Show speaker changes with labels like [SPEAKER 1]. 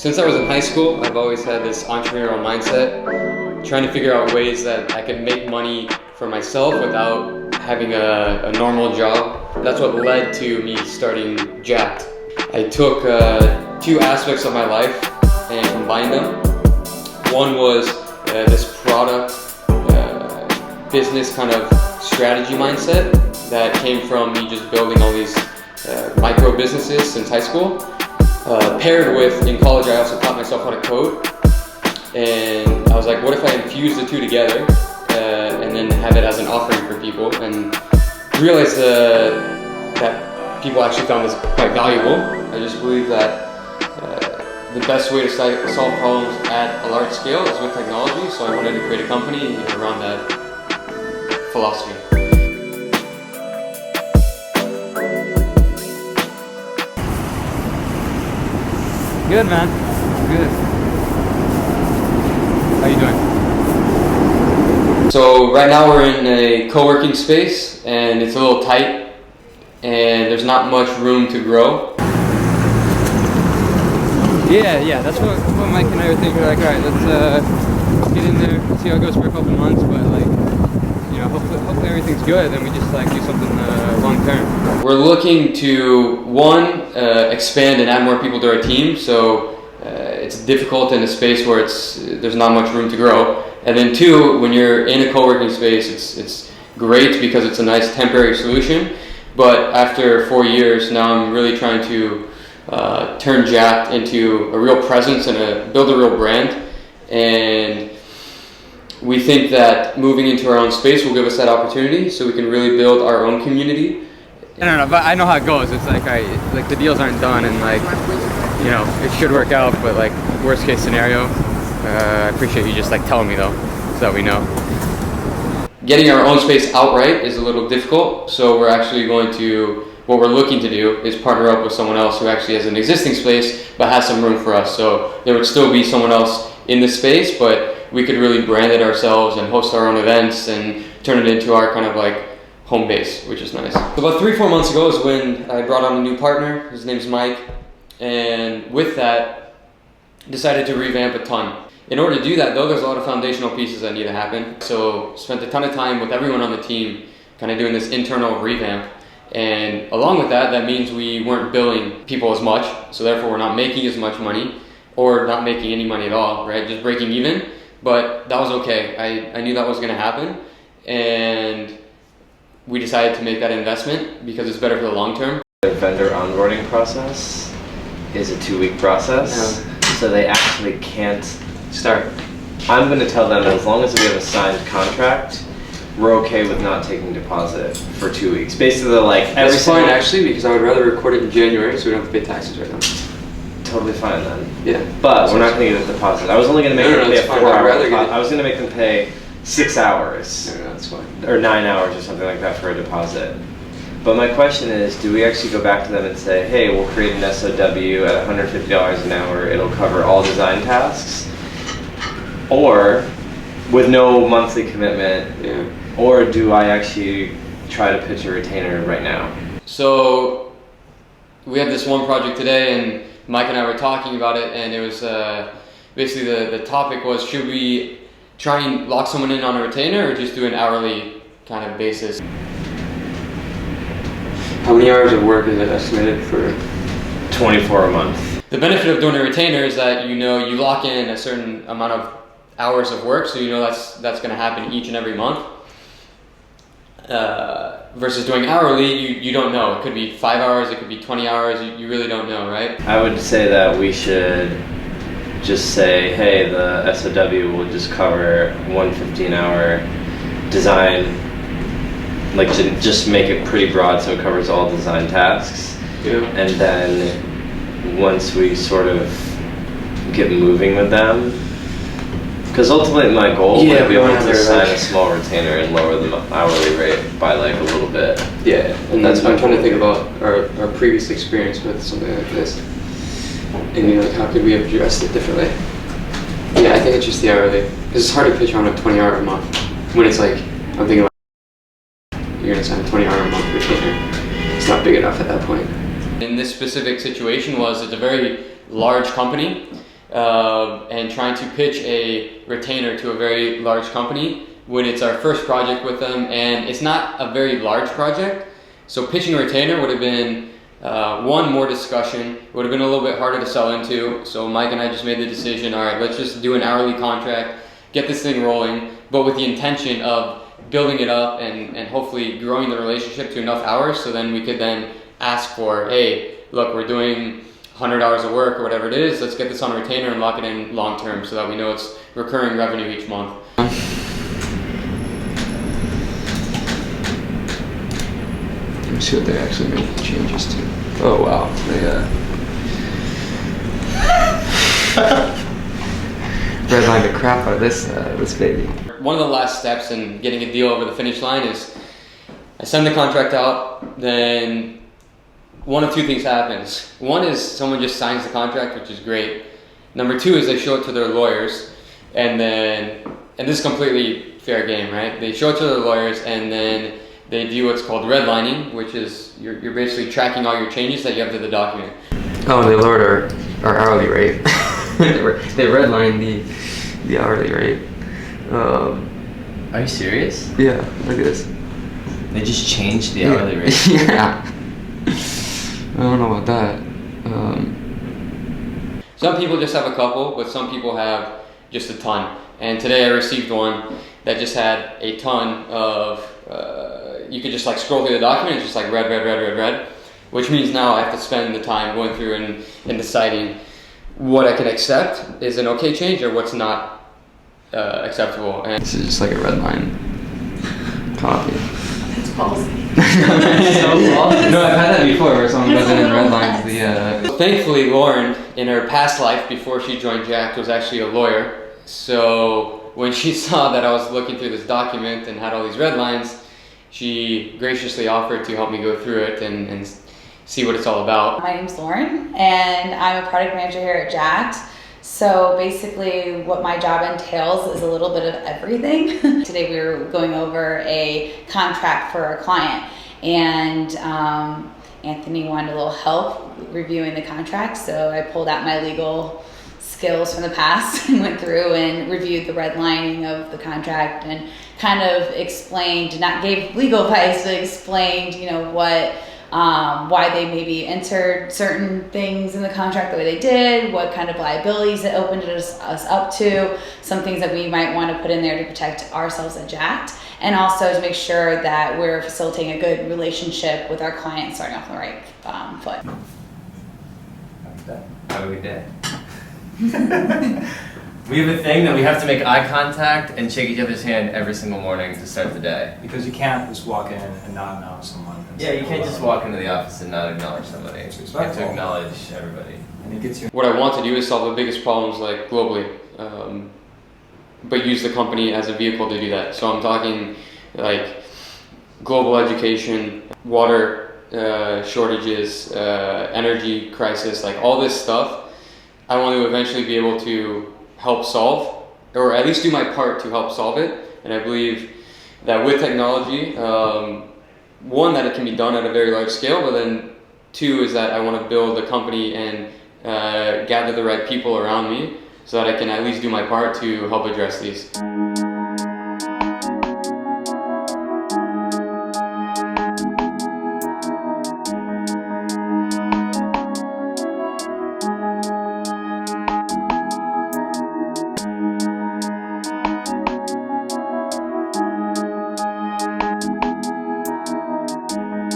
[SPEAKER 1] Since I was in high school, I've always had this entrepreneurial mindset, trying to figure out ways that I can make money for myself without having a normal job. That's what led to me starting Jakt. I took two aspects of my life and combined them. One was this product business kind of strategy mindset that came from me just building all these micro businesses since high school. Paired with, in college, I also taught myself how to code, and I was like, what if I infuse the two together and then have it as an offering for people, and realized that people actually found this quite valuable. I just believe that the best way to solve problems at a large scale is with technology, so I wanted to create a company around that philosophy.
[SPEAKER 2] Good, man. Good. How you doing?
[SPEAKER 1] So right now we're in a co-working space, and it's a little tight, and there's not much room to grow.
[SPEAKER 2] Yeah. That's what Mike and I were thinking. Like, all right, let's get in there, see how it goes for a couple months, but like, you know, hopefully everything's good, and we just like do something long term.
[SPEAKER 1] We're looking to expand and add more people to our team. So it's difficult in a space where there's not much room to grow. And then two, when you're in a co-working space, it's great because it's a nice temporary solution. But after 4 years, now I'm really trying to turn Jakt into a real presence and build a real brand. And we think that moving into our own space will give us that opportunity, so we can really build our own community.
[SPEAKER 2] I don't know, but I know how it goes. It's like like the deals aren't done, and like, you know, it should work out. But like worst case scenario, I appreciate you just like telling me though, so that we know.
[SPEAKER 1] Getting our own space outright is a little difficult, so what we're looking to do is partner up with someone else who actually has an existing space but has some room for us. So there would still be someone else in the space, but we could really brand it ourselves and host our own events and turn it into our kind of like home base, which is nice. So about 3-4 months ago is when I brought on a new partner. His name's Mike, and with that, decided to revamp a ton. In order to do that though, there's a lot of foundational pieces that need to happen. So spent a ton of time with everyone on the team kind of doing this internal revamp. And along with that, that means we weren't billing people as much, so therefore we're not making as much money, or not making any money at all, right? Just breaking even. But that was okay. I knew that was going to happen, and we decided to make that investment because it's better for the long term.
[SPEAKER 3] The vendor onboarding process is a 2-week process, so they actually can't start. I'm going to tell them as long as we have a signed contract, we're okay with not taking deposit for 2 weeks. Basically, like every
[SPEAKER 1] That's fine actually, because I would rather record it in January so we don't have to pay taxes right now.
[SPEAKER 3] Totally fine then.
[SPEAKER 1] Yeah.
[SPEAKER 3] But we're not going to get a deposit. I was only going to make them pay a 4-hour deposit. I was going to make them pay 6 hours.
[SPEAKER 1] No, that's fine.
[SPEAKER 3] Or 9 hours or something like that for a deposit. But my question is, do we actually go back to them and say, hey, we'll create an SOW at $150 an hour, it'll cover all design tasks? Or, with no monthly commitment,
[SPEAKER 1] Yeah.
[SPEAKER 3] Or do I actually try to pitch a retainer right now?
[SPEAKER 1] So we had this one project today, and Mike and I were talking about it, and it was basically the topic was, should we try and lock someone in on a retainer or just do an hourly kind of basis? How many hours of work is it estimated for?
[SPEAKER 3] 24 a month.
[SPEAKER 1] The benefit of doing a retainer is that you lock in a certain amount of hours of work, so you know that's going to happen each and every month. Versus doing hourly, you don't know. It could be 5 hours, it could be 20 hours, you really don't know, right?
[SPEAKER 3] I would say that we should just say, hey, the SOW will just cover 1 15-hour design, like just make it pretty broad so it covers all design tasks.
[SPEAKER 1] Yeah.
[SPEAKER 3] And then once we sort of get moving with them, because ultimately my goal would be able to sign a small retainer and lower the hourly rate by like a little bit.
[SPEAKER 1] Yeah, and that's I'm trying to think about our previous experience with something like this, and like how could we have addressed it differently? Yeah, I think it's just the hourly, because it's hard to pitch on a 20-hour a month when it's like, I'm thinking like you're gonna sign a 20-hour a month retainer. It's not big enough at that point. In this specific situation it's a very large company, and trying to pitch a retainer to a very large company when it's our first project with them, and it's not a very large project. So pitching a retainer would have been one, more discussion. It would have been a little bit harder to sell into. So Mike and I just made the decision, all right, let's just do an hourly contract, get this thing rolling, but with the intention of building it up and hopefully growing the relationship to enough hours so then we could then ask for, hey, look, we're doing 100 hours of work or whatever it is, let's get this on a retainer and lock it in long term so that we know it's recurring revenue each month. Let me see what they actually made the changes to. Oh wow, they redlined the crap out of this baby. One of the last steps in getting a deal over the finish line is I send the contract out, then one of two things happens. One is someone just signs the contract, which is great. Number two is they show it to their lawyers, and this is completely fair game, right? They show it to their lawyers, and then they do what's called redlining, which is you're basically tracking all your changes that you have to the document. Oh, they lowered our hourly rate. They redlined the hourly rate.
[SPEAKER 3] Are you serious?
[SPEAKER 1] Yeah, look at this.
[SPEAKER 3] They just changed the hourly rate?
[SPEAKER 1] Yeah. I don't know about that. Some people just have a couple, but some people have just a ton. And today I received one that just had a ton of, you could just like scroll through the document, it's just like red, which means now I have to spend the time going through and deciding what I can accept is an okay change or what's not acceptable. And this is just like a red line copy.
[SPEAKER 4] It's false.
[SPEAKER 1] No, I've had that before where someone goes in and redlines the... Thankfully, Lauren, in her past life before she joined Jakt, was actually a lawyer. So when she saw that I was looking through this document and had all these red lines, she graciously offered to help me go through it and see what it's all about.
[SPEAKER 4] My name's Lauren, and I'm a product manager here at Jakt. So basically what my job entails is a little bit of everything. Today we were going over a contract for a client, and Anthony wanted a little help reviewing the contract, so I pulled out my legal skills from the past and went through and reviewed the redlining of the contract and kind of explained, not gave legal advice, but explained, you know, what why they maybe entered certain things in the contract the way they did, what kind of liabilities it opened us up to, some things that we might want to put in there to protect ourselves at Jakt, and also to make sure that we're facilitating a good relationship with our clients, starting off on the right foot.
[SPEAKER 3] Have a good day. We have a thing that we have to make eye contact and shake each other's hand every single morning to start the day.
[SPEAKER 5] Because you can't just walk in and not acknowledge someone.
[SPEAKER 3] Yeah, you can't just walk into the office and not acknowledge somebody. You have to acknowledge everybody.
[SPEAKER 5] And it gets you.
[SPEAKER 1] What I want to do is solve the biggest problems like globally, but use the company as a vehicle to do that. So I'm talking like global education, water shortages, energy crisis, like all this stuff. I want to eventually be able to help solve, or at least do my part to help solve it. And I believe that with technology, one, that it can be done at a very large scale, but then two is that I want to build a company and gather the right people around me so that I can at least do my part to help address these.